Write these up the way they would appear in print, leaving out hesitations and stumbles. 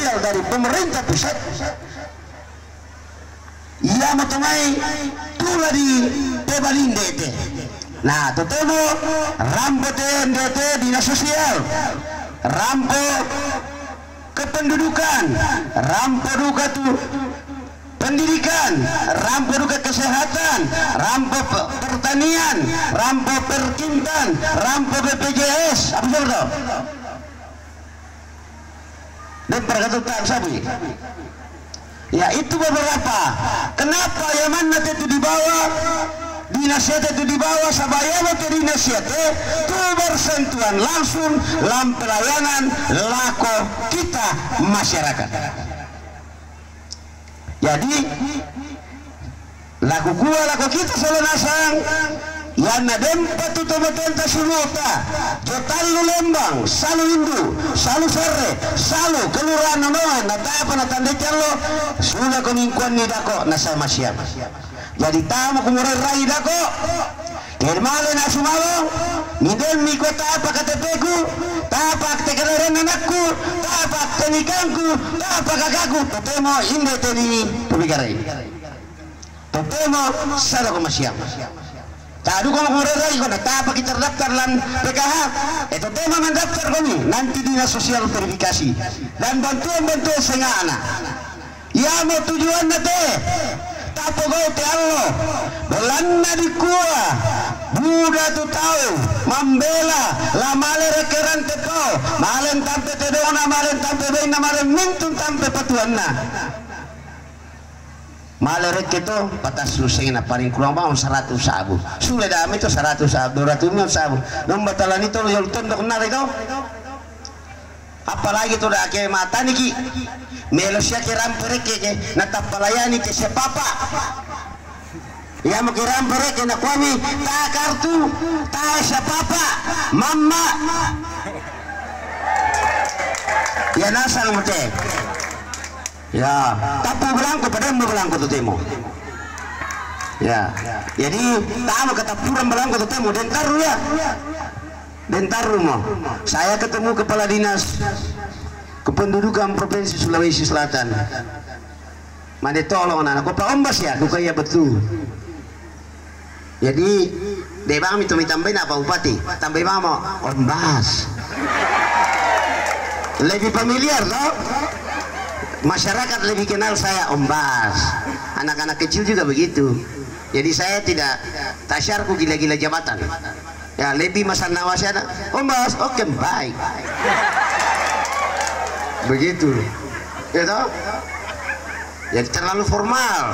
sosial dari pemerintah pusat. Ia matamai tula di Pebalinde te. Nah, totemo rampo TNDT dinas sosial, rampo kependudukan, rampo duka tuh pendidikan, rampo duka kesehatan, rampo pertanian, rampo perkintan, rampo BPJS, apa saja? Dan perkataan sabi. Ya itu beberapa. Kenapa yang mana itu dibawa? Dinasiat itu dibawa sabaya ke dinasiat itu bersentuhan langsung dalam pelayanan laku kita masyarakat. Jadi laku gua laku kita selalu nasang yang nadempat itu betenta suluta jotalu Lembang salu Hindu salu Serre salu kelurahan nonoan nata apa natanda calo sudah komingkuan ni dako nasa masyam. Jadi tamu kumurai rai dako kermale na sumalong nidel mi kota apa KTP-ku tapak tekeleren anakku tapak tenikangku tapak kakakku totemo inde teni tubigarai totemo sada ko masyam. Tadu ko makurai ko na tapak kita daftar lan PKH itu tema mendaftar kami nanti dinas sosial verifikasi dan bantuan-bantuan sengana ya mau tujuan nate tapogo te allo belanna di kuah buda tu tahu membela la male rekeran tepo malen tampe tedona malen tampe beina malen mintun tampe patuanna male reketo patas lusena paling kurang bang 100 sabu sudah dami itu 100 sabu 200 sabu nomor talan itu yo tondok nare itu apalagi tuh dah ke mata niki melosya kiram pereke na tapalayani ke sepapa ya mau kiram pereke na kami ta kartu ta sepapa mama ya nasang mute ya tapi belangko pada belangko tu temo ya jadi tamu kata puram belangko tu temo dan taru ya dan taru mo saya ketemu kepala dinas kependudukan Provinsi Sulawesi Selatan. Mane tolong anak ko paombas ya, duka ya betul. Jadi debang itu tambahin apa bupati, tambahin mama ombas. Lebih familiar loh. Masyarakat lebih kenal saya ombas. Anak-anak kecil juga begitu. Jadi saya tidak tasyarku gila-gila jabatan. Ya lebih masa nawasnya ombas, oke baik. Begitu gitu jadi terlalu formal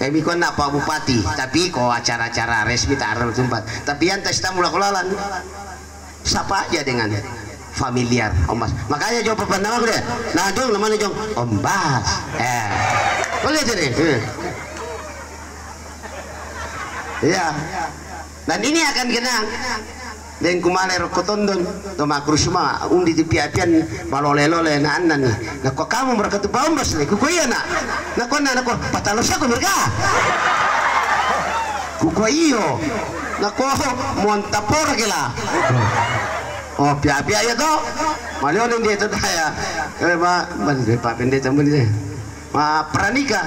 kok nak Pak Bupati tapi kok acara-acara resmi taruh tempat tapi yang tes tamu lakolan siapa aja dengan familiar ombas makanya jawab perpandangan deh nah jong namanya jong ombas boleh jadi ya dan ini akan kenang dan kumale rokotondon to makrusma undi di piapian balole-lole na anan ni nako kamu berkatu baumbas ni kukuya na nako patalos ako mereka kukuyo nako montapor kila oh pia-pia ya to malionin dia to daya ba bande pa pende tambun dia ma pranika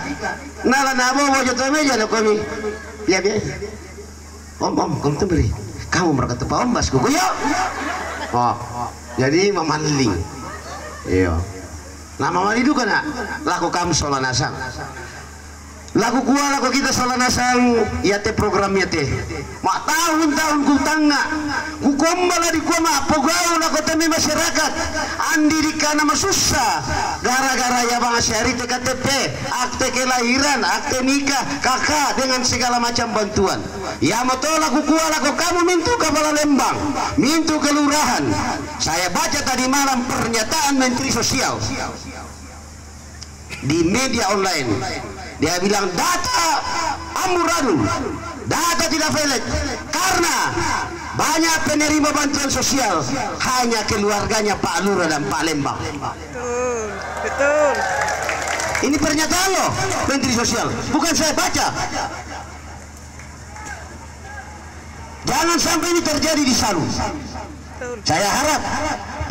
nala nabo mo joto meja nako mi pia-pia om kom tu beri kamu berkata Pak Ombas kukuyo oh jadi mamaling iya nah mamali itu kan laku kamu solanasang laku gua laku kita solanasang ya te programnya teh mak tahun-tahun ku tangga ku kombala di gua mak pogau laku temi masyarakat andi di kana masusah gara-gara ya bang syari te KTP akte kelahiran akte nikah kakak dengan segala macam bantuan ya mau laku gua laku kamu mintu kepala Lembang mintu kelurahan saya baca tadi malam pernyataan Menteri Sosial di media online dia bilang data amburadul data tidak valid karena banyak penerima bantuan sosial hanya keluarganya Pak Lurah dan Pak Lembang. Betul. Ini pernyataan loh Menteri Sosial, bukan saya baca. Jangan sampai ini terjadi di Salu. Saya harap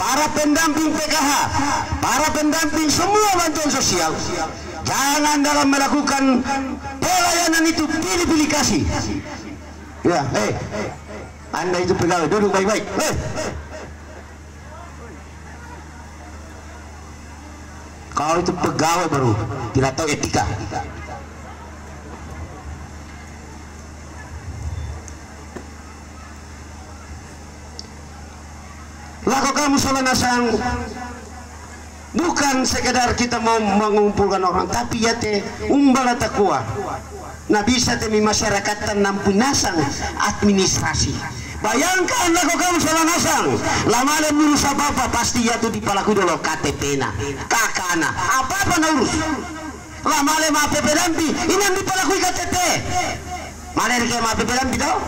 para pendamping PKH, para pendamping semua bantuan sosial, jangan dalam melakukan pelayanan itu pilih-pilih kasih. Ya, Anda itu pegawai, duduk baik-baik. Kau itu pegawai baru, tidak tahu etika. Lakukan musyawarah nasang bukan sekedar kita mau mengumpulkan orang, tapi ya teh umbala takwa. Nah bisa teh masyarakat tanam punasang administrasi. Bayangkan lakukan musyawarah nasang, lama le urus apa pasti ya tuh dipalaku dulu KTP na, kakana, apa na urus. Lama le ma PP dampi, ini yang dipalaku KTP. Mana ke ma PP dampi tuh?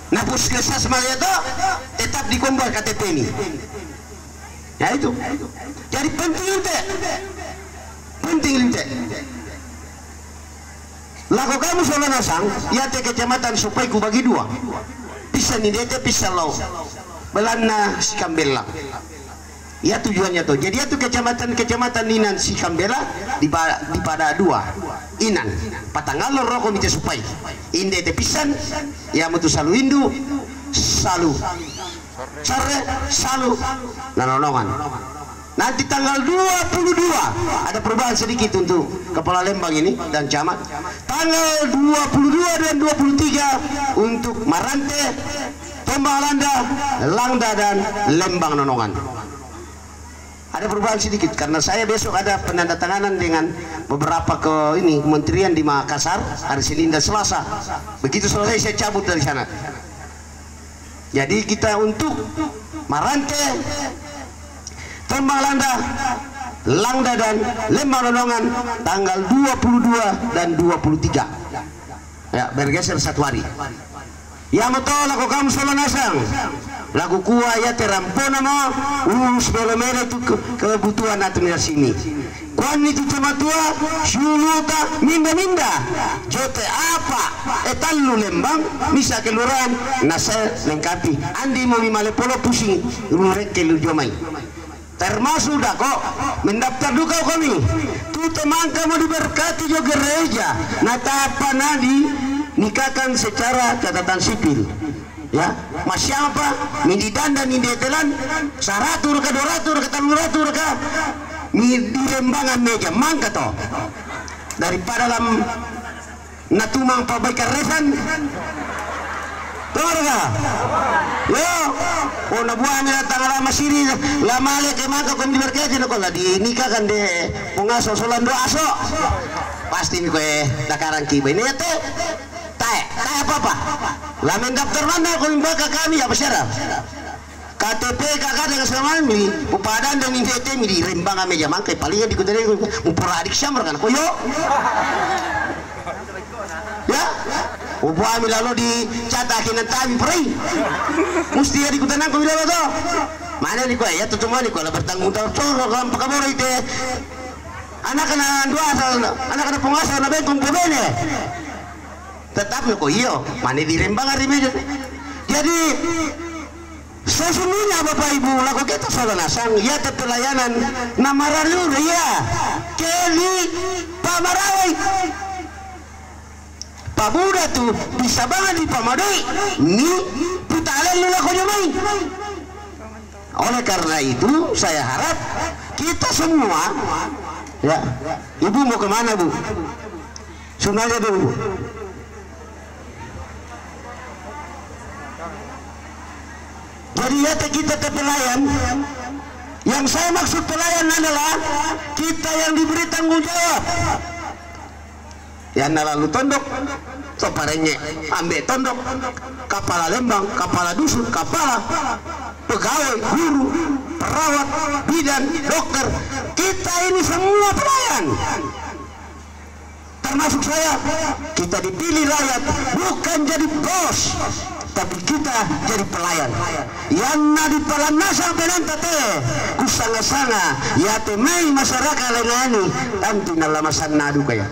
Nah puskesmas malah itu tetap dikumpul KTP ini. Ya itu. Jadi penting itu. Lakukan musyawarah nasang, ya te kecamatan supaya ku bagi dua. Bisa nih dia bisa lau. Belana Sikambela. Ya tujuannya tuh. Jadi itu kecamatan Inan Sikambela dipada dua. Inan Patangalor rokok minta supaya. Inde tepisan ya mutu salu indu salu sare salu nanonongan. Nanti tanggal 22 ada perubahan sedikit untuk Kepala Lembang ini dan camat. Tanggal 22 dan 23 untuk Marante, Tombalanda, Langda dan Lembang Nonongan. Ada perubahan sedikit karena saya besok ada penandatanganan dengan beberapa kementerian di Makassar hari Senin dan Selasa. Begitu selesai saya cabut dari sana. Jadi kita untuk Marante, Tombalanda, Langda dan Lembang Nonongan tanggal 22 dan 23. Ya, bergeser satu hari. Ya betul lakukan musyawarah nasang. Lagu kuah ya terampona mo urus bela-bela itu kebutuhan administrasi ini. Kuan itu cuma tua syuluta minda jote apa etalu Lembang bisa kelurahan nasa lengkapi andi mau male polo pusing rurek ke lujomai termasuk dah kok mendaftar duka kami tu teman kamu diberkati jo gereja nata apa nadi nikahkan secara catatan sipil. Ya, masih apa? Mindidan dan mindetelan, saratur ke doratur ke taluratur ke di rembangan meja, mangka toh. Daripada dalam natumang pabaikan resan, Torga, yo, oh nabuan na tanggal lama sini, lama lek mangka kau diberkati nak kau di nikahkan de pengaso solando aso, pasti ni kau dakaran kibai ni te. Tanya apa? Lamen daftar mana kau membaca kami apa syarat? KTP kakak dengan selama ini upadan dan invite di Rembang meja mangkai palingnya dikutari umpuradik samar kan koyo ya ubuami lalu dicatakin nanti pray mesti ya dikutanan kau bilang itu mana ni kau ya tuh cuma ni kau lah bertanggung jawab kalau pakabor itu anak kena penguasa na bengkong pebene tetap kok iyo mana di Rembang hari meja. Jadi sesungguhnya Bapak Ibu laku kita salah nasang ya pelayanan namaralur ya keli Pamarawai Pak Buddha tuh bisa banget di Pamadai ni putalen lu laku nyamai. Oleh karena itu saya harap kita semua ya Ibu mau kemana Bu? Sunanya dulu. Jadi ya kita pelayan. Yang saya maksud pelayan adalah kita yang diberi tanggung jawab. Ya lalu tondok, soparenye, ambek tondok, kepala Lembang, kepala dusun, kepala pegawai, guru, perawat, bidan, dokter. Kita ini semua pelayan. Termasuk saya, kita dipilih rakyat bukan jadi bos. Tapi kita jadi pelayan. Yang nadi palanasa penantate kusanga-sanga ya temai masyarakat lain-lain tanti nalamasan nadu kaya.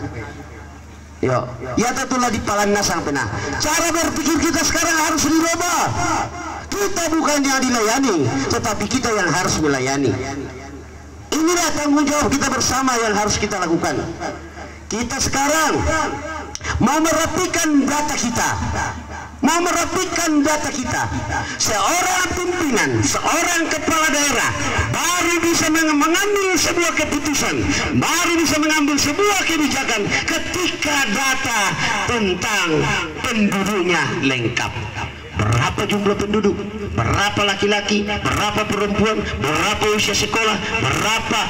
Yo, ya tetulah di palanasa pena. Cara berpikir kita sekarang harus dirubah. kita bukan yang dilayani, tetapi kita yang harus melayani. Inilah tanggung jawab kita bersama yang harus kita lakukan. Kita sekarang mau merapikan data kita, mau merapikan data kita. Seorang pimpinan, seorang kepala daerah baru bisa mengambil sebuah keputusan, baru bisa mengambil sebuah kebijakan ketika data tentang penduduknya lengkap. Berapa jumlah penduduk, berapa laki-laki, berapa perempuan, berapa usia sekolah, berapa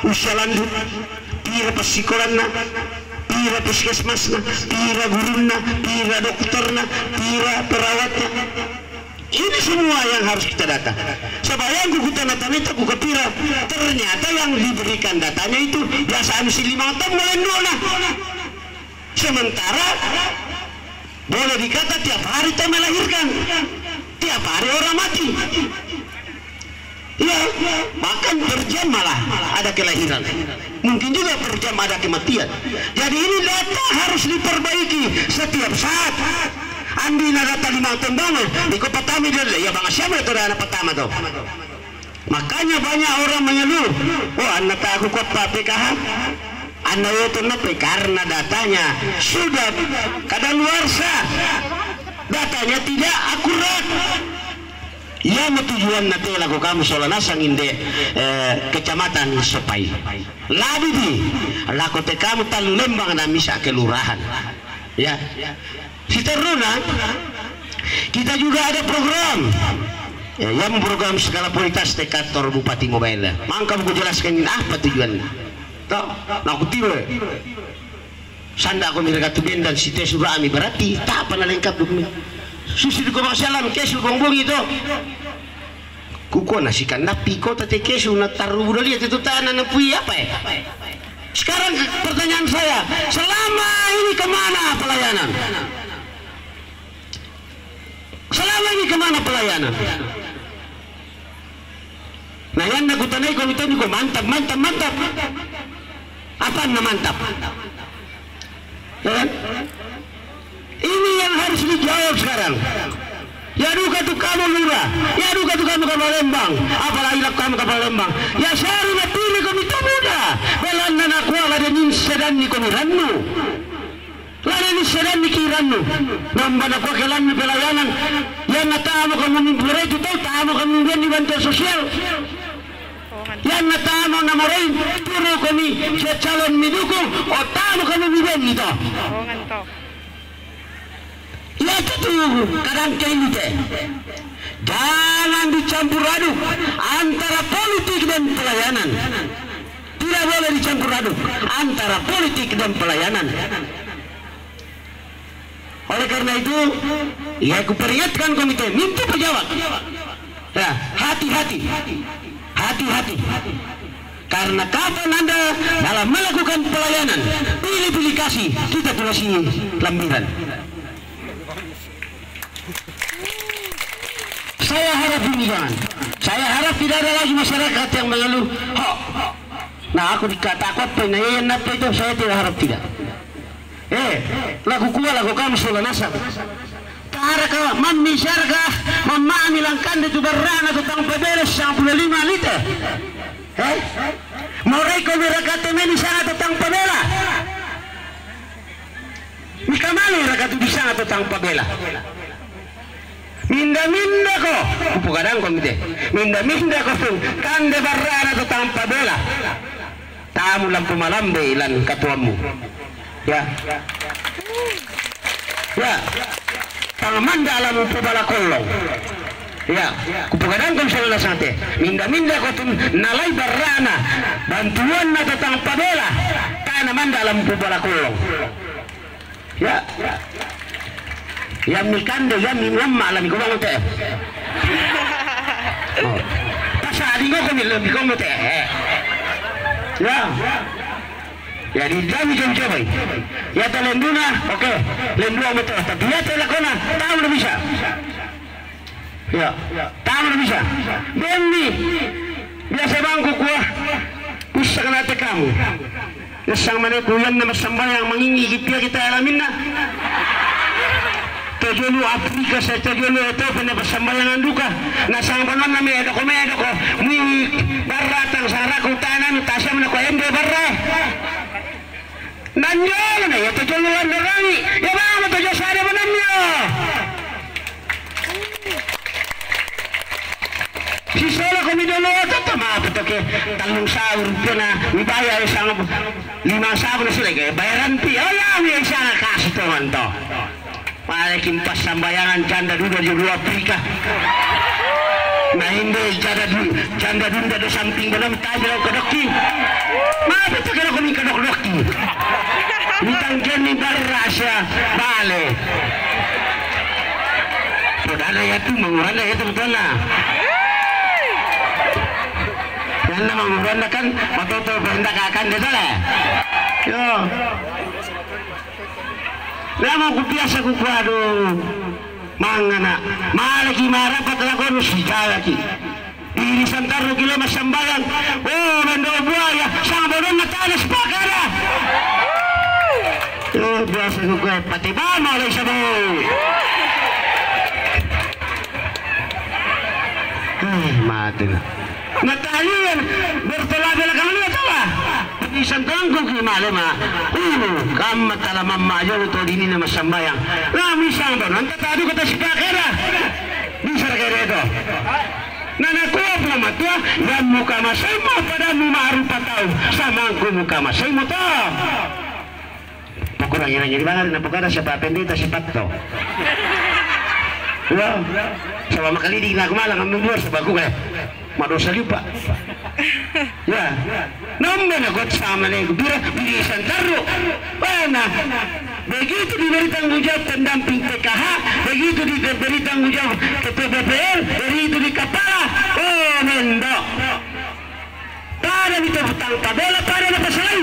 usia lanjut, pira psikologna, pira puskesmasna, pira guruna, pira dokterna, pira perawatnya. Ini semua yang harus kita data. Sebayang kita datanya itu ke pira. Ternyata yang diberikan datanya itu biasaan si 5 tahun melendona. Sementara boleh dikata tiap hari kita melahirkan, tiap hari orang mati. Ya, bahkan per jam malah ada kelahiran. Mungkin juga per jam ada kematian. Jadi ini data harus diperbaiki setiap saat. Andi data 5 tahun banget, di kota Tami dulu, ya bang siapa itu anak pertama tuh. Makanya banyak orang mengeluh, oh anak aku kota PKH. Anda itu nape karena datanya sudah kadaluarsa, datanya tidak akurat. Ya tujuan nanti lagu kamu soal nasang inde kecamatan Sopai. Labi di laku te kamu Talu Lembang dan misa kelurahan. Ya, Sitaruna kita juga ada program. Ya, yang program skala prioritas te kantor Bupati Mobile. Mangka aku jelaskan apa tujuannya. Nah aku tiba sanda aku mereka tu dan si tes ami berarti tak apa lengkap dokumen susi di koma salam kesu gongbong itu kuko nasikan napi kota te kesu na taruh udah lihat itu tanah napui apa ya. Sekarang pertanyaan saya, selama ini kemana pelayanan? Selama ini kemana pelayanan? Nah yang aku tanai komite ini kok mantap. Apa yang mantap? Ya? Ini yang harus dijawab sekarang. Ya duka tu kamu lurah, ya duka tu kamu kapal Lembang, apalagi kamu kapal Lembang. Ya sehari na pilih komite muda, belan na nakuha ladanin sedan ni komiranmu. Ladanin sedan ni kiranmu. Nambah nakuha kelan ni pelayanan. Yang natamu kamu mimpirai itu tahu, tamu kamu mimpirai di bantuan sosial. Yang natamu namarin, turu kami calon midukung, o tamu kamu mimpirai itu. Ya itu kadang kayak gitu. Jangan dicampur aduk antara politik dan pelayanan. Tidak boleh dicampur aduk antara politik dan pelayanan. Oleh karena itu, ya aku peringatkan komite, minta pejabat. Ya, hati-hati. Karena kapan Anda dalam melakukan pelayanan, pilih-pilih kasih, kita kasih lambiran. Saya harap ini jangan. Saya harap tidak ada lagi masyarakat yang mengeluh. Nah aku dikata aku penayan apa itu, saya tidak harap tidak. Lagu kuah lagu kamu soal nasab. Taraka mami syarga mamami langkan itu berana tentang peberes 55 liter. Mereka berkata meni sana tentang pebela. Mikamali rakatu di sana tentang pebela. Minda ko, kadang komite. Minda ko pun kande barana tentang pebela. Tamu lampu malam ilan katuamu. Ya. Tangaman dalam pebala kolong. Ya, kupugadang kau salah sate. Minda ko tun nalai barana bantuan na tentang pebela. Tangaman dalam pebala kolong. Ya. Yang mikande yang minam malam ko bang teh. Pasadi ko kami lebih ko teh. Ya. Ya di jam coba. Ya telenduna, oke. Lendua betul. Tapi ya telakona, tahu udah bisa. Ya, tahu udah bisa. Demi biasa bangku kuah. Pusat kena kamu. Yang mana kuyan nama sambayang mengingi kita alamin na. jolu Afrika sa jolu ito pinapasambayangan duka nasang panon na medo ko muy baratang sa rakutanan tasya mo na ko ende barra nanyo na ito jolu lang narani yaman mo to jo sana mo nanyo si solo kami dulu ito maapit ke talong sahur ko na ibayar isang 5 sahur na sila kaya bayaran ti alam yung isang kasi ito man to malaking pasambayangan janda duda di luar Afrika na hindi janda duda do samping dalam tayo kadokti maapit ka na kami kadokti mitanggan ni barrasya bale podala yatu mangurala yatu betul lah yan na mangurala kan matoto benda kakan betul lah yo nama ko biasa ko kwado mangana malaki marapat ako no sigalaki diri santaro kilo masambayan oh mendo buaya sang bodon natalas pakara oh biasa ko kwado pati ba malay sa mo mati na natalian bertolak-belak kami atau apa isang tangkong kimalama kamat talaman mayo ito din na masambayang isang ba nantatado ka ta si pakera bisa kaya ito na nakuha po matwa yan muka masay mo pada mumaru pataw samang ko muka masay mo to pakurang yan di ba na pagkara siya papendita si Pato sama makalidig na kumalang ang number sa bago kaya madosa lupa ya naman ako sama na yung bilisan taro na begitu diberitang hujat pendamping PKH begitu diberitang hujat ke PBPL begitu di Kapala mendo para dito butang tabela para napasalay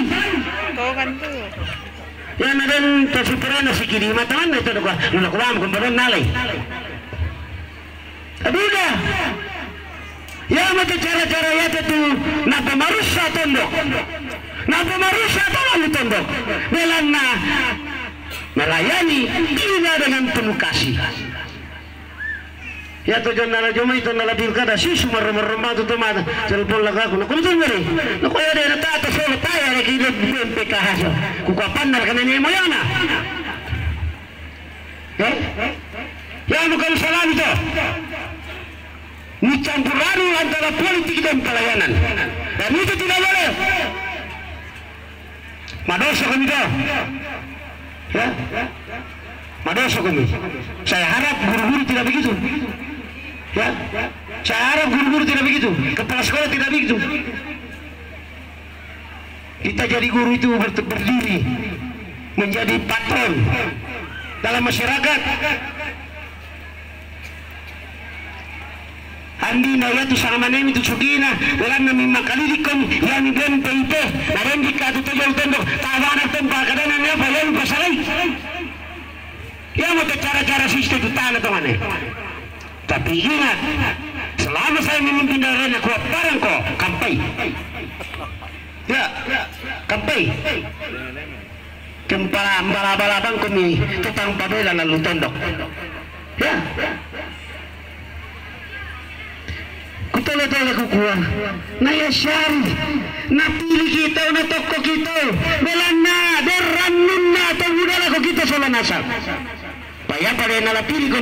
yan na rin tasipurano si Kirima taman ito nakuha mo kung ba nalay aduga ya mata cara-cara ya itu napa marusha tondok tondok belana melayani tidak dengan penuh kasih ya to jangan nala jomai to nala pilkada si sumar-marma to mata telepon lagaku na kumsun ngari na ko yare na tata solo taya na kide PKH ku kapan na kananya mo yana ya bukan salah itu mencampur aduk antara politik dan pelayanan dan itu tidak boleh madosa kami dah ya madosa kami saya harap guru-guru tidak begitu ya saya harap guru-guru tidak begitu kepala sekolah tidak begitu kita jadi guru itu berdiri menjadi patron dalam masyarakat andi na yatu sa manem itu sugina dalam na mimakalilikon yan ibon peite narendi ka to yung tendo tawana tempa kadana na bayan pasalay ya mo cara-cara sistem itu tanah to mane tapi ingat selama saya memimpin daerah na kuat barang ko kampai ya kampai kempala balabang kami tutang pabela na lutondok ya kutala-tala kukuha na yasyari napili kita na toko kita belan na derranun na tagudala ko kita sa lanasal paya pa rin nalapili ko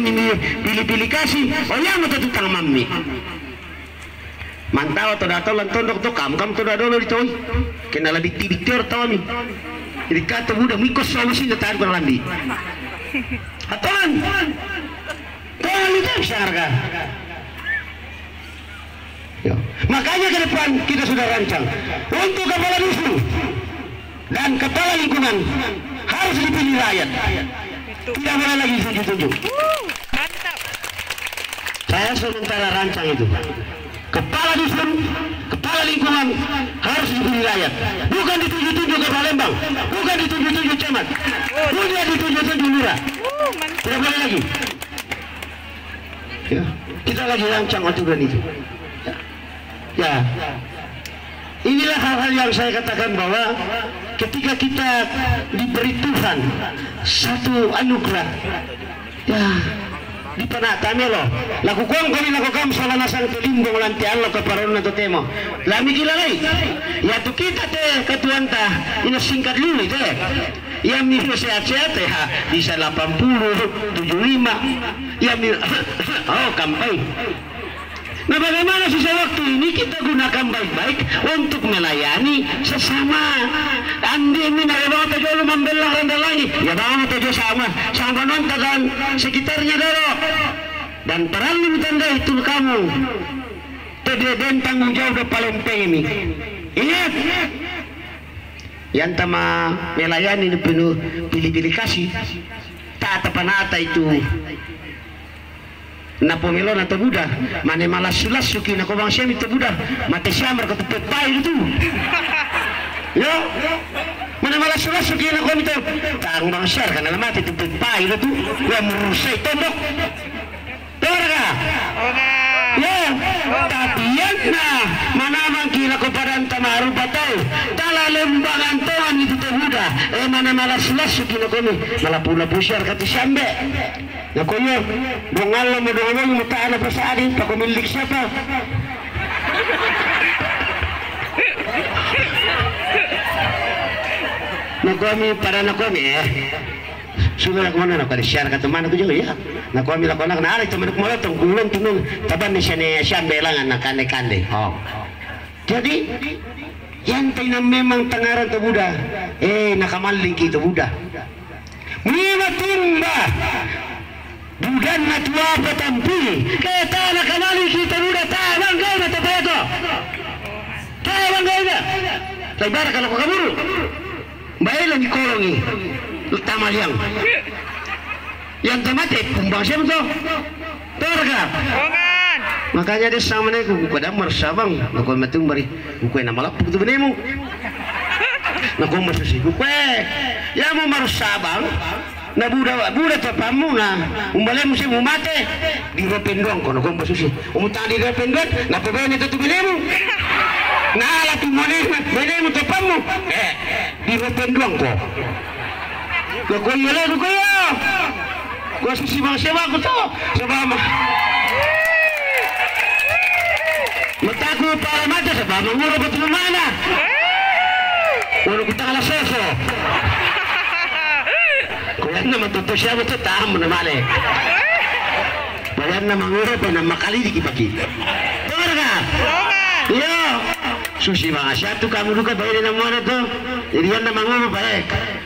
pili-pili kasi o yan mo tututang mami mantawa to dato lang tondok to kam to dadolo dito kinalabikti-bikti tawa mi jadi kata budak mikos solusi na tahan ko landi atoan tolong itu bisa harga. Makanya ke depan kita sudah rancang untuk kepala dusun dan kepala lingkungan harus dipilih rakyat, tidak boleh lagi tunjuk-tunjuk. Mantap. Saya sementara rancang itu kepala dusun, kepala lingkungan harus dipilih rakyat, bukan ditunjuk-tunjuk ke Palembang, bukan ditunjuk-tunjuk camat, bukan ditunjuk-tunjuk lurah. Tidak boleh lagi. Ya, kita lagi rancang aturan itu. Ya, inilah hal-hal yang saya katakan bahwa ketika kita diberi Tuhan satu anugerah Ya, di panatami lo. Lakukan kami lakukan salah nasang tulimbong lanti Allah keparon na to temo. Lami kilalay. Ya tu kita te katuan ta ina singkat dulu te. Ya miro sehat-sehat ya bisa 80, 75. Ya miro oh kampai. Nah bagaimana sisa waktu ini kita gunakan baik-baik untuk melayani sesama. Andi ini narabawa tajo membelah rendah lagi. Ya bawa tajo sama nonton dan sekitarnya dulu. Dan perlu tanda itu kamu. Dan tanggung jawab paling pengen. Ingat. Yang tama melayani ini penuh pilih-pilih kasih. Tak panata itu. Na pomelo na to Buddha mane malas-sulas suki na ko bang siya ito Buddha mate siya mar ko to pay itu yo mane malas-sulas suki na ko ito tang bang siya kana na mate to pay itu ya murusay tondok terga ya tapi yan na manamang kila ko padan tamaru batay tala lembangan toan itu to Buddha mane malas-sulas suki na ko ni malapula po siya kati siyambe. Na kuya, bungal mo doon yung mataan na pasadin, pakumilik siya pa. Nakuami para nakuami sudah ako na nakarishare ka teman ko juga ya. Nakuami lako na narik teman ko mo tong gulong tunong taban ni siya belangan na kande-kande. Oh. Jadi yan tayo na memang tangaran to Buddha. Nakamaling kita Buddha. Mima timba. Bukan natua petampi kita nak kenali kita udah tawang kau na tapayato tawang kau na lebar kalau kau kabur baik lagi kolongi utama yang temate kumbang siapa tu terga makanya dia sama ni kuku damar sabang nak kau matung bari kuku nama lapuk tu benemu nak kau masuk si kuku ya mau marus sabang na buda tapamu na umbale musim umate di rependong kono ko pasusi umuta di rependong na pebene to tubelemu na ala tumone benemu tapamu di rependong ko ko yele ko ya ko susi bang sewa ko to sebab mataku para mata sebab ngoro betul mana ulo kita ala seso Kuyan naman tuto siya mo ito tahan mo na mali. Bayan na manguro pa na makali di kipaki. Tungar ka? Iyo. Susi mga siya ito kamulo ka bayan na muna ito. Iriyan na manguro pa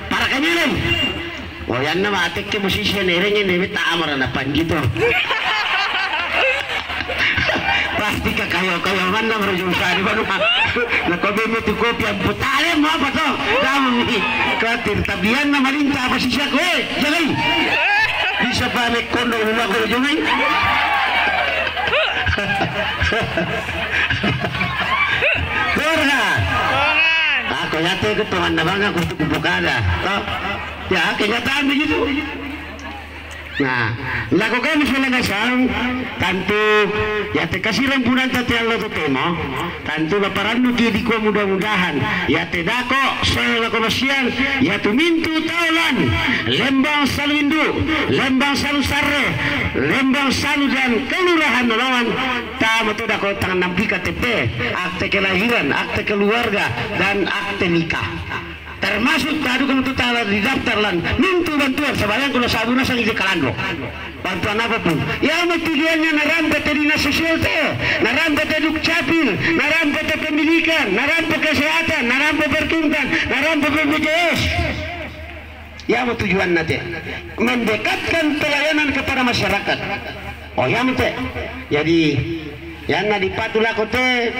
para kanya rin. O yan na matik ke musisya nirin yun. Taamara na panggito. Pasti ka kayo man na marujung sari ba naman nakobe mo ito kopi ang putale mo apa to damo ni katir tabihan na malinta apa siya ko jalay bisa pa may kondo mo ako jumay Dorga ako yate ko tuman na bang ako bukada to ya kenyataan begitu. Nah, lakukan misalnya sang tantu ya te kasih rempunan tati Allah tu tema tantu baparandu di ko mudah-mudahan ya te dako saya lakomasian ya tu mintu taulan Lembang Saluindu Lembang Salu Sarre Lembang Salu dan kelurahan Nolawan tamu tu dako tangan nampi KTP akte kelahiran akte keluarga dan akte nikah termasuk tadi kamu tuh tahu di daftar lan mintu bantuan sebanyak kalau sabuna sang ide kalandro bantuan apapun yang tujuannya narampe dinas sosial teh narampe dukcapil narampe pendidikan narampe kesehatan narampe pertunjukan narampe BPJS yang tujuan nanti mendekatkan pelayanan kepada masyarakat oh yang teh jadi yang nadi patulah kote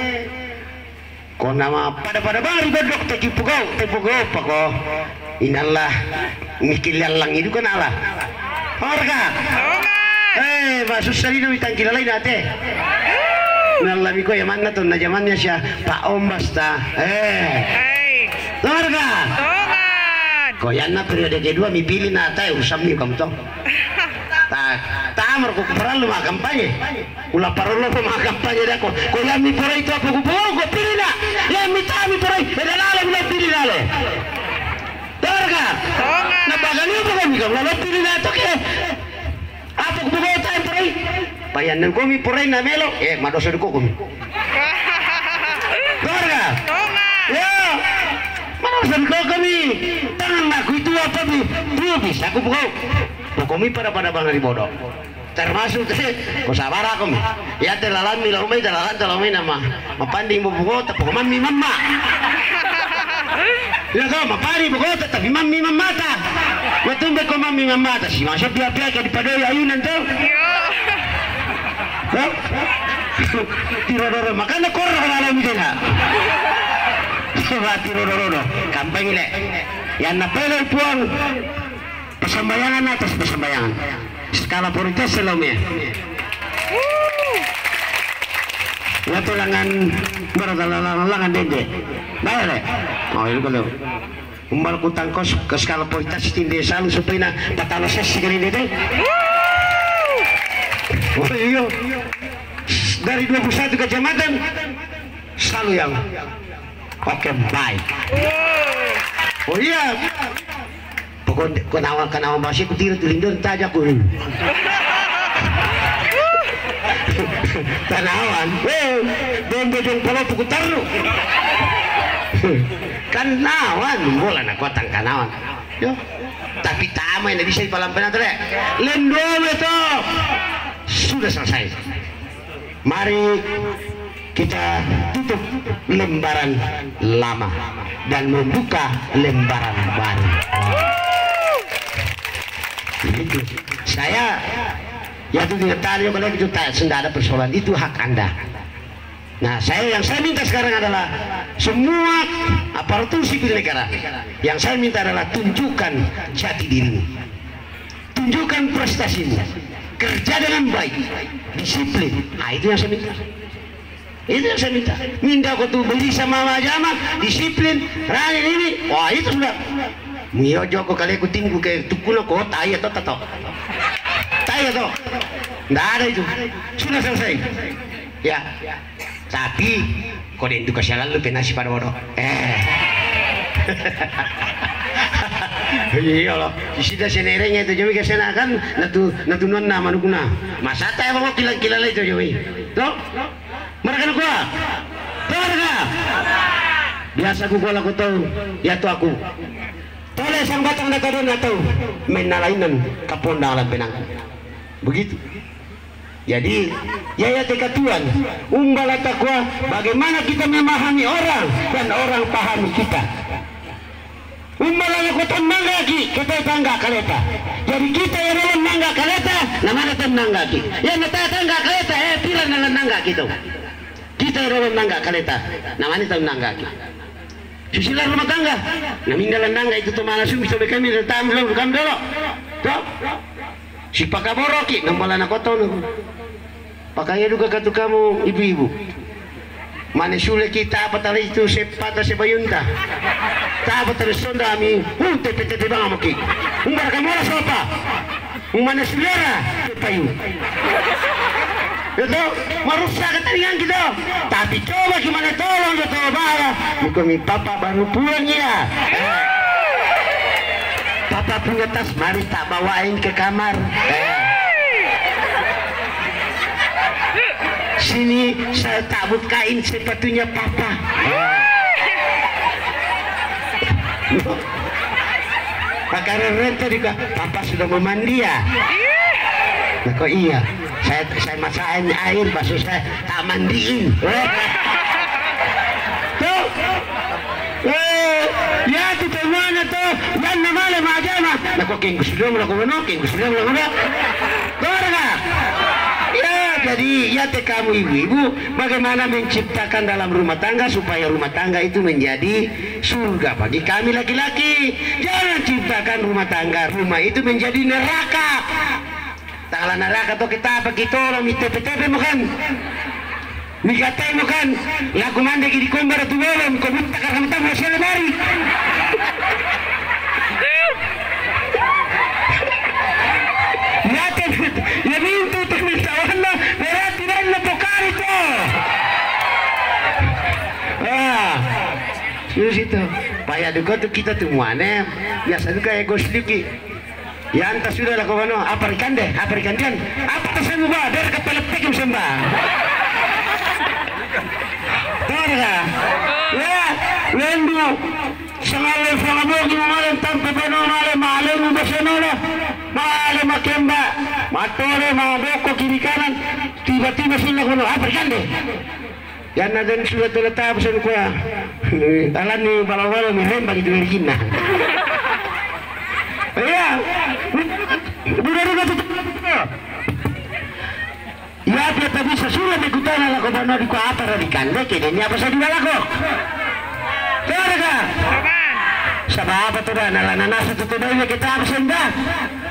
ko nama pada baru bedok tepugau pa ko inallah mikilal lang itu kan Allah harga masuk salino itang kilala nate nallah miko ya mana to na zamannya siya Pak Om basta harga ko yan na periode kedua mipili na tayo usam ni kamu to tamar ko perlu mah kampanye ulah perlu mah kampanye dako ko yang mi pora itu aku ko pilih na yang mi tami pora bedalale ulah pilih dale darga na bagani ko kami ko ulah pilih na to ke payanan kami poray na melo madosa ko kami Dorga ya madosa ko kami tangan aku itu apa nih tuh bisa aku kami pada bangar bodoh termasuk ko sabar ako ya telalan mi laumay nama mapanding mo buko tapos mami mama ya ko mapari buko tapi mami mamata matumbe ko mami mamata si masya pia ka di padoy ayunan to tiro makanya korra alam dina tiro kampeng le yan napelo puang persembayangan atas persembayangan skala prioritas selomnya ya tulangan beradalangan dende baik oh itu kalau umbal kutang kos ke skala prioritas tinde selalu supaya patalo sesi kali dede oh iya dari 21 kecamatan selalu yang oke baik oh iya Kenawan masih ku tira tilindor tajak ku tanawan dong polo puku taru kanawan bola na kotang kanawan yo tapi tamay na bisa ipalampan natin lendong itu sudah selesai mari kita tutup lembaran lama dan membuka lembaran baru. Begitu. Saya ya itu tidak tahu kalau itu tidak ada persoalan itu hak Anda. Nah, yang saya minta sekarang adalah semua aparatur sipil negara yang saya minta adalah tunjukkan jati dirimu, tunjukkan prestasimu, kerja dengan baik, disiplin. Nah, itu yang saya minta. Itu yang saya minta. Minta kau tuh beli sama majama, disiplin, rani ini. Wah itu sudah. Mio joko kali aku tinggu ke tukulo kau tai atau tato. Tai atau? Nggak ada itu. Sudah selesai. Ya. Tapi kau itu kesialan lu penasi pada bodoh. Iya loh. Sudah senerenya itu jadi kesana kan. Natu nona manukuna. Masa tay mau kila itu jadi. Tuh. Mereka gua, mereka. Biasa gua laku tahu, ya tu aku. Toleh sang batang nakadon atau menalainan kapondalan penang. Begitu. Jadi, ya teka tuan, umbala takwa bagaimana kita memahami orang dan orang pahami kita. Umbala lakukan mangga ki, kita tangga kaleta. Jadi kita yang dalam mangga kaleta, namanya tenangga ki. Yang nata tangga kaleta, pila dalam nangga gitu. Kita dalam nangga kaleta, namanya tahu nangga kita. Susila rumah tangga, naminggalan nangga itu tuh mana sih bisa kami datang belum bukan dulu. Tuh, si pakaboroki, nambalan aku tahu. Pakainya juga kata kamu ibu-ibu. Mana sule kita apa tali itu sepata sebayunta. Tak apa tali sonda ami, tepe bang amaki. Umbar kamu lah siapa? Mana saudara payu. Itu merusak ketelingan kita. Tapi coba gimana tolong ya coba. Bukan papa baru pulang ya. Papa punya tas, mari tak bawain ke kamar. Sini saya tak bukain sepatunya papa. Pakai renta juga. Papa sudah memandi ya. Nah, kok iya? Saya masakin air, basuh saya tak mandiin. Tuh, ya tu mana tuh? Yang namanya majama. Nah, kok king sudah melakukan king sudah melakukan. Dorga. Ya, jadi ya kamu ibu-ibu, bagaimana menciptakan dalam rumah tangga supaya rumah tangga itu menjadi surga bagi kami laki-laki. Jangan ciptakan rumah tangga, rumah itu menjadi neraka. Tanggalan neraka tuh kita apa kita orang tepe-tepe bukan, migatay bukan, lagu mandi di kombar tu belum, kau minta karena minta masih lemari. Natin, ya mintu tu misawan lah, berarti dah lepokar itu. Terus itu, payah juga tuh kita tuh mana, biasa juga ego sedikit. Ya anta sudah lah kau apa ikan deh, apa ikan dia? Apa sembah dari kepala pekim sembah. Tahu tak? Ya, lendu. Sangat sangat malam tanpa penuh malam bersenolah, malam makemba, matore maboko kiri kanan, tiba-tiba sini kau apa ikan deh? Yan na din sudah terletak pesan ko ya. Alam ni balaw-balaw ni Ren bagi duit gina. Iya. Budak-budak tu. Ya dia tadi sesudah ikutan ala ko bano di ko apa radikan dek ini apa sa dua lako. Tara. Sabab tu dah nana sa tu dah kita absen dah.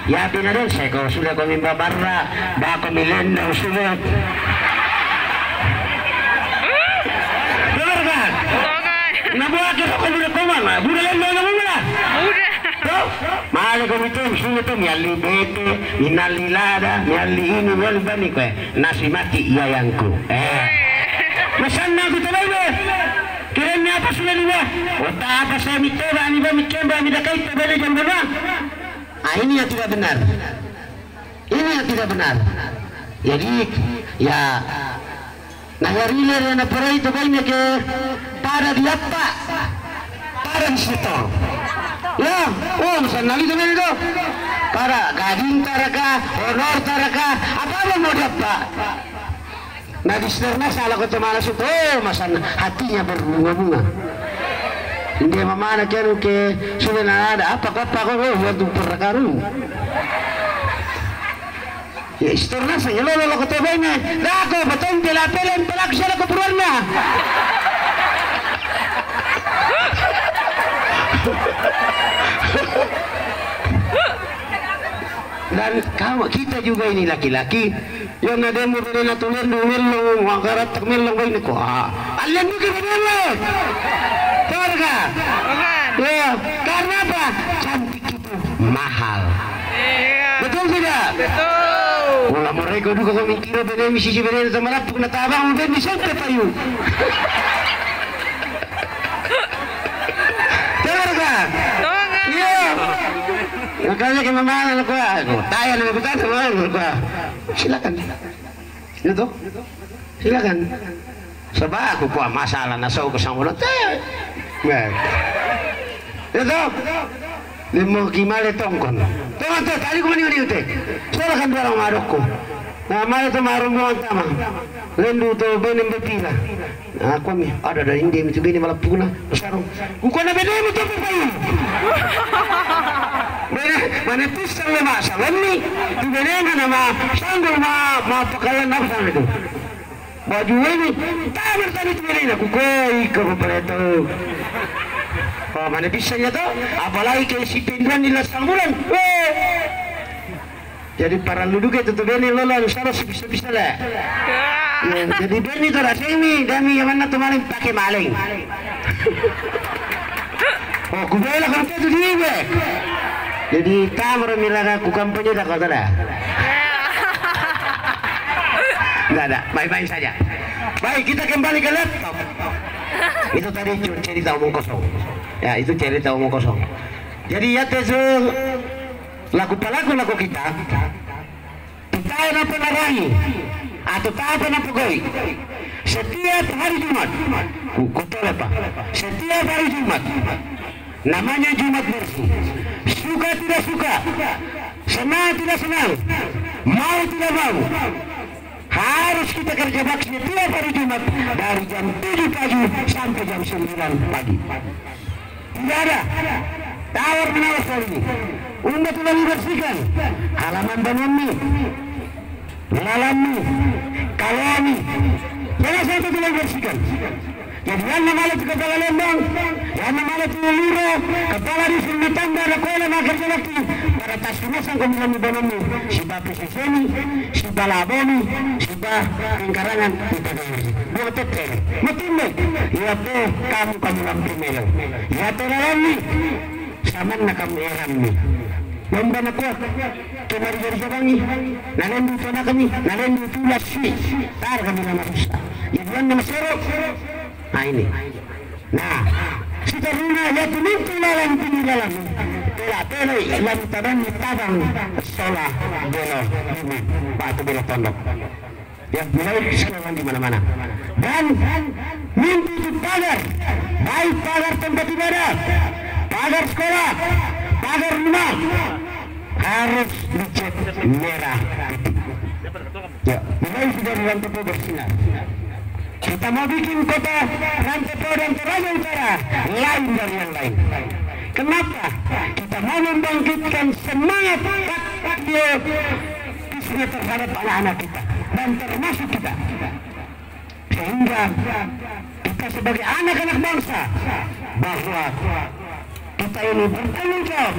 Ya pinarin saya ko sudah ko mimba barra, ba ko milenda sudah. Nabuat kita kau budak mana? Budak lain mana mana? Budak. Tuh, malah kau itu sini tuh nyali bete, nyali lada, nyali ini, nyali bani kau. Nasi mati iya yangku. Masan aku tu lagi. Kira-kira apa sudah ni bah? Otak apa saya mikir, ani bah mikir, bah mida kait terbeli jam berapa? Ini yang tidak benar. Ini yang tidak benar. Jadi, ya. Nah hari ini na pura itu banyak ke para diapa, para di situ. Ya, oh misalnya itu mana itu? Para gading taraka, honor taraka, apa mau diapa? Nah di sana salah kota malas itu, masan hatinya berbunga-bunga. Dia mana kira ke sudah ada apa kau buat perkaru. Ya istorna saya lo kota banyak. Dah aku betul pelapelen pelak saya keperluannya. Dan kamu kita juga ini laki-laki yang ada murid natulen dumelong wakarat melong ini kok. Kalian juga benar. Karena ya karena apa? Cantik itu mahal. Betul tidak? Betul. Wala mereka juga kau mikir benar misi benar sama lapuk na tabang benar bisa payu. Dengar kan? Iya. Makanya ke mana aku? Tanya nama aku tanya mana aku? Silakan. Itu. Silakan. Sebab aku kuah masalah nasau ke sang ulat. Baik. Itu. Limo gimana tongkon. Tengok tu, tadi kau ni utek. Silakan orang marokko. Nah, mana tu marung buang tama. Lendu tu benim betila. Nah, aku ni ada indi itu benim malah puna. Besarung. Bukan ada benim itu payu. Mana pisang le masa. Leni tu benim nama sanggul ma pakalan apa sana itu. Baju ini tak tadi tu benim aku koi kau pereto. Oh, mana pisangnya tu? Apalagi ke si pinduan di lasang bulan. Jadi para luduk itu tu beni lolan saros bisa lah. Jadi beni tu rasa ini dami yang mana tu maling pakai maling. Oh, kubela kan tu dia. Jadi tamar milaga ku kampanye dah kau dah. Tidak ada, baik-baik saja. Baik, kita kembali ke laptop. Itu tadi cerita omong kosong. Ya, itu cerita omong kosong. Jadi ya tesu laku kita. Kita apa narahi atau apa napugoi. Setiap hari Jumat, kota apa? Setiap hari Jumat, namanya Jumat bersih. Suka tidak suka, senang tidak senang, mau tidak mau. Harus kita kerja bakti setiap hari Jumat dari jam 7 pagi sampai jam 9 pagi. Tidak ada tawar menawar kali ini. Umat telah dibersihkan halaman bangunmu, lalammu, kalami. Jangan sampai telah dibersihkan. Jadi yang namanya itu kepala Lembang, yang namanya itu Luro, kepala di sini tanda ada kola nak kerja lagi. Para tasnya sang kemilan di bangunmu, si bapak seseni, si balaboni, si bah angkarangan kita dengar. Buat teteh, betul nih. Ya tuh kamu lampimelo. Ya tuh lalami, sama nak kamu erami. Lomba nak kuat, kemari dari jabangi, nalendu tanah kami, nalendu tulas si, tar kami nama rusa. Yang nama serok. Nah ini. Nah, kita runa ya tuh lalang tinggi dalam. tela wanita dan tabang sekolah bola ini batu bola pondok. Ya mulai sekolah di mana-mana. Dan mimpi itu pagar, baik pagar tempat ibadah, pagar sekolah, pagar rumah harus dicat merah. Ya, mulai sudah Rantepo bersinar. Kita mau bikin kota Rantepo dan Toraja Utara lain dari yang lain. Kenapa? Kita mau membangkitkan semangat patriotisme terhadap anak-anak kita dan termasuk kita, sehingga kita sebagai anak-anak bangsa bahwa kita ini bertanggung jawab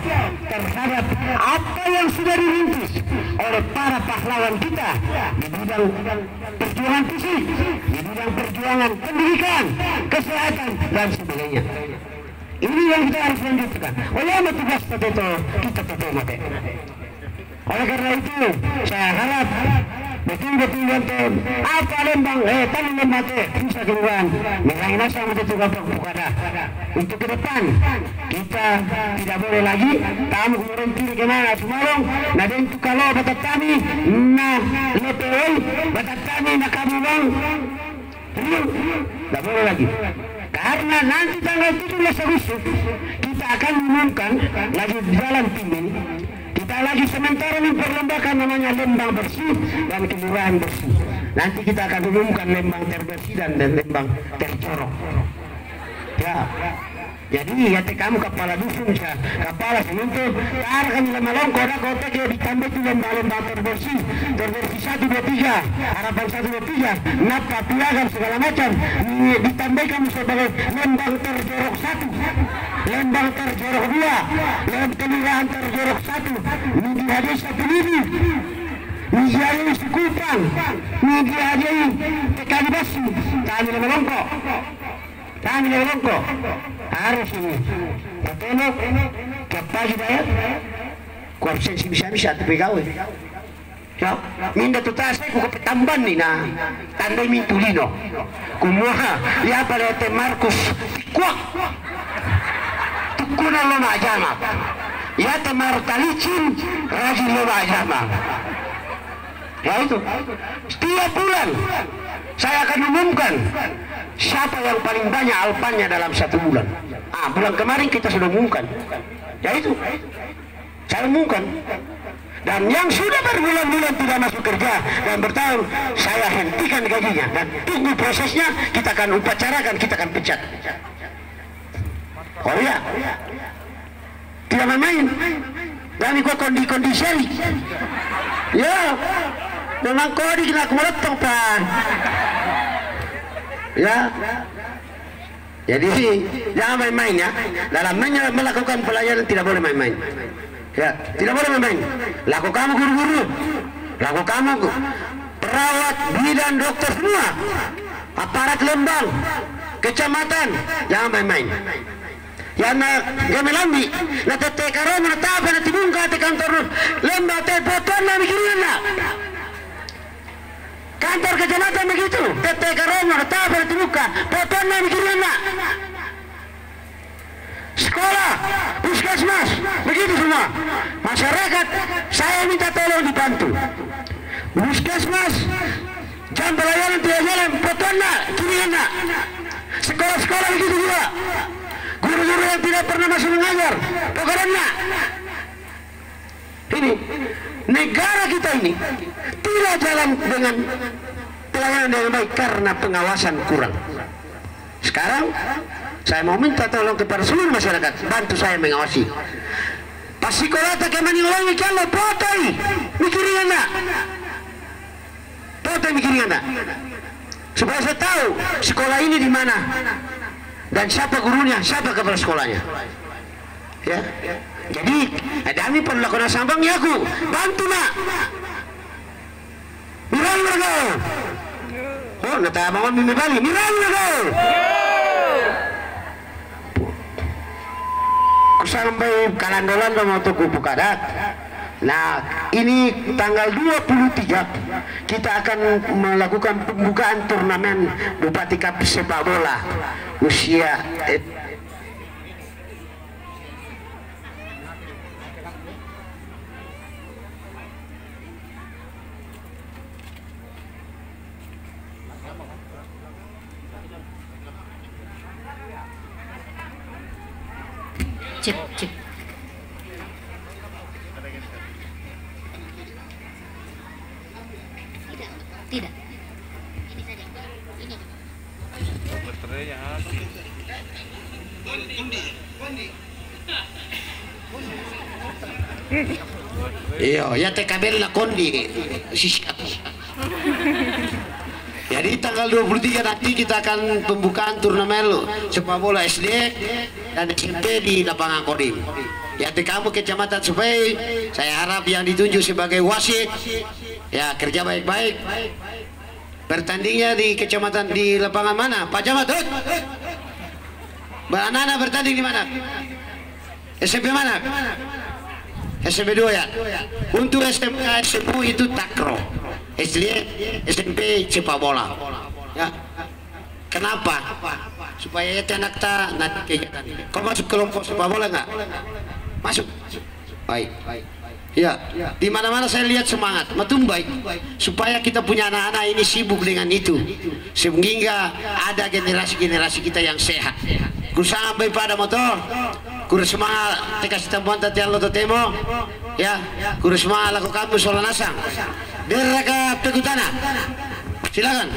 terhadap apa yang sudah dirintis oleh para pahlawan kita di bidang perjuangan fisik, di bidang perjuangan pendidikan, kesehatan dan sebagainya. Ini yang kita harus lanjutkan. Oleh tugas itu kita tetap mati. Oleh karena itu saya harap betul-betul nonton apa Lembang tali Lembate bisa keluar mengenai nasa betul bukada untuk ke depan. Kita tidak boleh lagi tamu berhenti kemana Sumarong nah dan itu kalau batat kami nah lepewai batat kami nak kabubang tidak boleh lagi, karena nanti tanggal 17 Agustus kita akan mengumumkan lagi di dalam tim ini. Kita lagi sementara memperlombakan namanya Lembang Bersih dan Kelurahan Bersih. Nanti kita akan umumkan Lembang Terbersih dan Lembang Tercorok. Ya, jadi ya kamu kepala dusun ya, kepala sementu, arahkan lama longko, ada kota dia ditambah itu Lembang Terbersih 1, 2, 3, harapan 1, 2, 3, napa piagam segala macam, ditambah kamu sebagai Lembang Terjorok 1. Lembang Terjorok 2, Lembang Kelurahan Terjorok 1, Midi Hadi 1 Midi, Midi Hadi Sekupang, Midi Hadi Tekani Basi, kami lama longko, harus ini. Ketolok, kapal bayar, kuarsensi bisa tapi gawe. Ya, minda tutase ku ketamban ni na tandai mintulino. Kumuha, ya pada te Markus kuak. Tukuna lo majama. Ya te Martalicin rajin lo majama. Ya itu. Setiap bulan saya akan umumkan siapa yang paling banyak alpannya dalam 1 bulan. Bulan kemarin kita sudah umumkan. Ya itu. Saya umumkan. Dan yang sudah berbulan-bulan tidak masuk kerja dan bertahun, saya hentikan gajinya dan tunggu prosesnya, kita akan upacarakan, kita akan pecat. Oh iya, tidak main-main. Dan ikut kondisi. Ya, memang kodi kena kuletong pan. Ya. Jadi jangan main-main ya. Dalam melakukan pelayanan tidak boleh main-main. Ya, tidak boleh main-main. Laku kamu guru-guru, laku kamu perawat, bidan, dokter semua, aparat Lembang, kecamatan, jangan main-main. Ya na gamelambi, na tete karo na tapa na tibungka te kantor Lembang te poton na mikirin na. Kantor kecamatan begitu, tete karo na tapa na tibungka, poton na mikirin na. Sekolah, puskesmas, begitu semua. Masyarakat, saya minta tolong dibantu. Puskesmas, jam pelayanan tidak jalan, potongnya, kiriannya. Sekolah-sekolah begitu juga. Guru-guru yang tidak pernah masuk mengajar, pokoknya. Ini negara kita ini tidak jalan dengan pelayanan dengan baik karena pengawasan kurang. Sekarang saya mau minta tolong kepada seluruh masyarakat, bantu saya mengawasi. Pas sekolah tak kemana orang kalau potoi, mikirin anda, potoi mikirin anda, supaya saya tahu sekolah ini di mana dan siapa gurunya, siapa kepala sekolahnya. Ya, jadi kami perlu lakukan sambang ya aku, bantu nak. Mirang mereka. Oh, nata bangun mimi bali, mirang mereka. Sampai kalandolan mau tuku pukadak. Nah, ini tanggal 23 kita akan melakukan pembukaan turnamen Bupati Cup sepak bola usia Cek, cek. Tidak. Ini saja. Ini. Baterainya habis. Iya, ya TKB lah kondi. Jadi tanggal 23 nanti kita akan pembukaan turnamen sepak bola SD dan SMP di lapangan Kodim. Ya kamu Kecamatan Supay, saya harap yang ditunjuk sebagai wasit ya kerja baik-baik. Bertandingnya di kecamatan di lapangan mana? Pak Camat. Anak-anak bertanding di mana? SMP mana? SMP 2 ya. Untuk SMK SMU itu takro. SD SMP sepak bola. Ya. Kenapa? Supaya anak tak nanti kegiatan. Kau masuk kelompok sepak bola enggak? Masuk. Baik. Ya, di mana-mana saya lihat semangat, matum baik, supaya kita punya anak-anak ini sibuk dengan itu, sehingga ada generasi-generasi kita yang sehat. Kusampai pada motor, kurus semangat, tekas tampuan tatian lo temo, ya, kurus semangat lakukan musola nasang, deraka pekutana, silakan.